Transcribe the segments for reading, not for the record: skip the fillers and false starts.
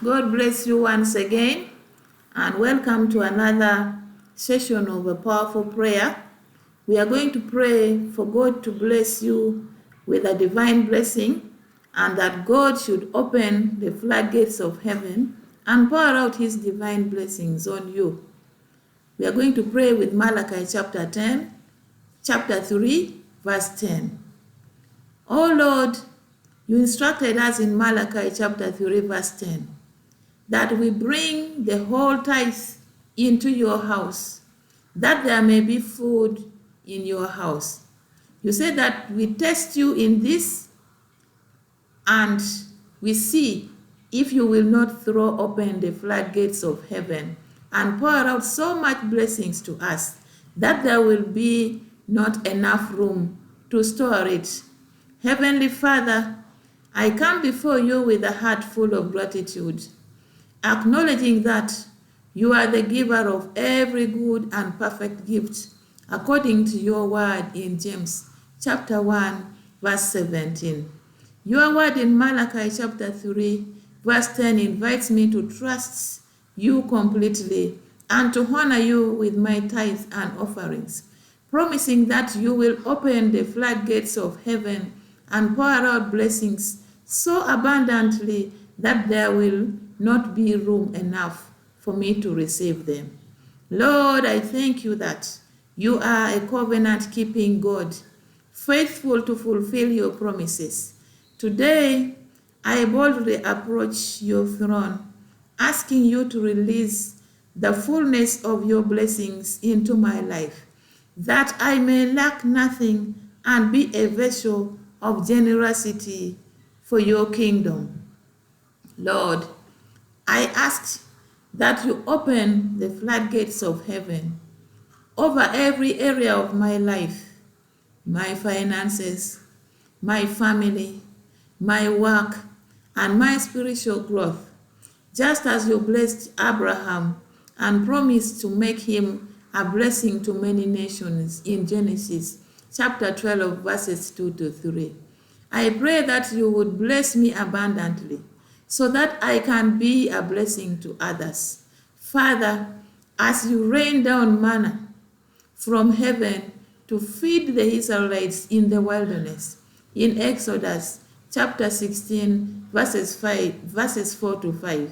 God bless you once again, and welcome to another session of a powerful prayer. We are going to pray for God to bless you with a divine blessing, and that God should open the floodgates of heaven and pour out his divine blessings on you. We are going to pray with Malachi chapter 3, verse 10. Oh Lord, you instructed us in Malachi chapter 3, verse 10. That we bring the whole tithes into your house, that there may be food in your house. You said that we test you in this, and we see if you will not throw open the floodgates of heaven and pour out so much blessings to us that there will be not enough room to store it. Heavenly Father, I come before you with a heart full of gratitude, acknowledging that you are the giver of every good and perfect gift, according to your word in James chapter 1, verse 17. Your word in Malachi chapter 3, verse 10 invites me to trust you completely and to honor you with my tithes and offerings, promising that you will open the floodgates of heaven and pour out blessings so abundantly that there will not be room enough for me to receive them. Lord, I thank you that you are a covenant-keeping God, faithful to fulfill your promises. Today, I boldly approach your throne, asking you to release the fullness of your blessings into my life, that I may lack nothing and be a vessel of generosity for your kingdom. Lord, I ask that you open the floodgates of heaven over every area of my life, my finances, my family, my work, and my spiritual growth, just as you blessed Abraham and promised to make him a blessing to many nations in Genesis chapter 12, verses 2 to 3. I pray that you would bless me abundantly, so that I can be a blessing to others. Father, as you rain down manna from heaven to feed the Israelites in the wilderness, in Exodus chapter 16, verses 4 to 5,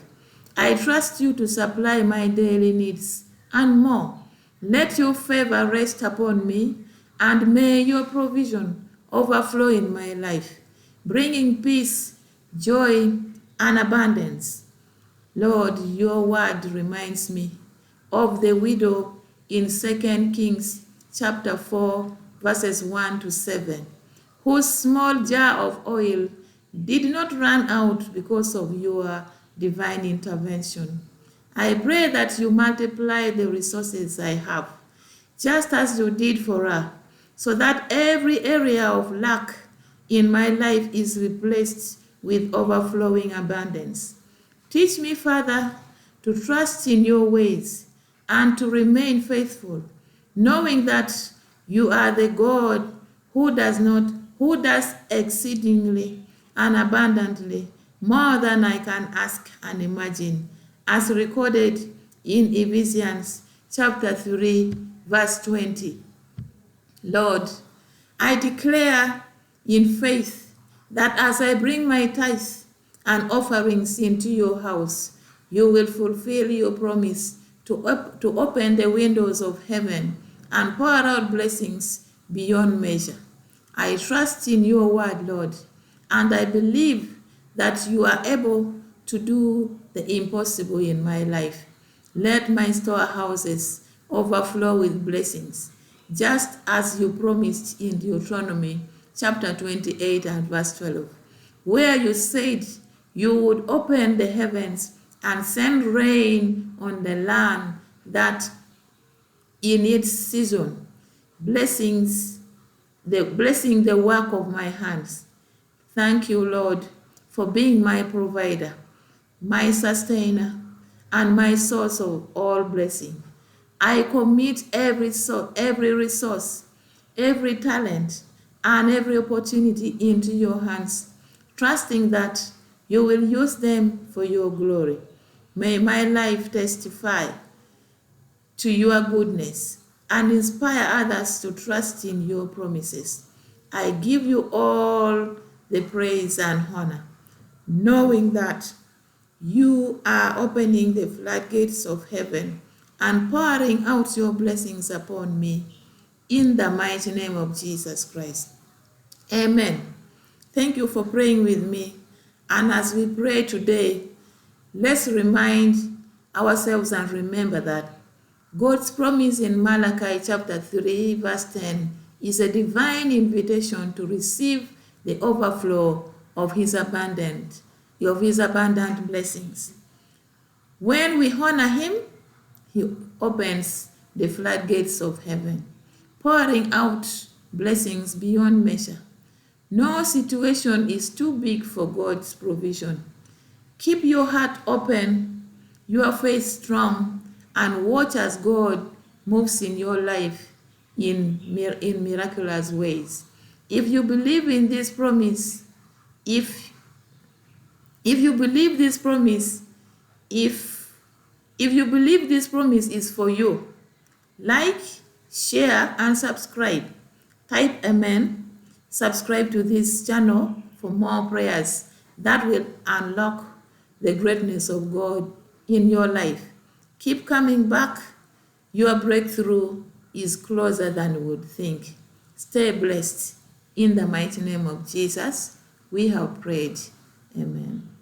I trust you to supply my daily needs and more. Let your favor rest upon me, and may your provision overflow in my life, bringing peace, joy, and abundance. Lord, your word reminds me of the widow in 2 Kings chapter 4, verses 1 to 7, whose small jar of oil did not run out because of your divine intervention. I pray that you multiply the resources I have, just as you did for her, so that every area of lack in my life is replaced with overflowing abundance. Teach me, Father, to trust in your ways and to remain faithful, knowing that you are the God who does exceedingly and abundantly more than I can ask and imagine, as recorded in Ephesians chapter 3, verse 20. Lord, I declare in faith that as I bring my tithes and offerings into your house, you will fulfill your promise to open the windows of heaven and pour out blessings beyond measure. I trust in your word, Lord, and I believe that you are able to do the impossible in my life. Let my storehouses overflow with blessings, just as you promised in Deuteronomy chapter 28 and verse 12, where you said you would open the heavens and send rain on the land that in its season, blessing the work of my hands. Thank you, Lord, for being my provider, my sustainer, and my source of all blessing. I commit every resource, every talent, and every opportunity into your hands, trusting that You will use them for your glory. May my life testify to your goodness and inspire others to trust in your promises. I give you all the praise and honor, knowing that you are opening the floodgates of heaven and pouring out your blessings upon me. In the mighty name of Jesus Christ. Amen. Thank you for praying with me. And as we pray today, let's remind ourselves and remember that God's promise in Malachi chapter 3 verse 10 is a divine invitation to receive the overflow of his abundant blessings. When we honor him, he opens the floodgates of heaven, pouring out blessings beyond measure. No situation is too big for God's provision. Keep your heart open, your faith strong, and watch as God moves in your life in miraculous ways. If you believe in this promise, if you believe this promise, if you believe this promise is for you, like, share, and subscribe. Type amen. Subscribe to this channel for more prayers that will unlock the greatness of God in your life. Keep coming back. Your breakthrough is closer than you would think. Stay blessed. In the mighty name of Jesus, we have prayed. Amen.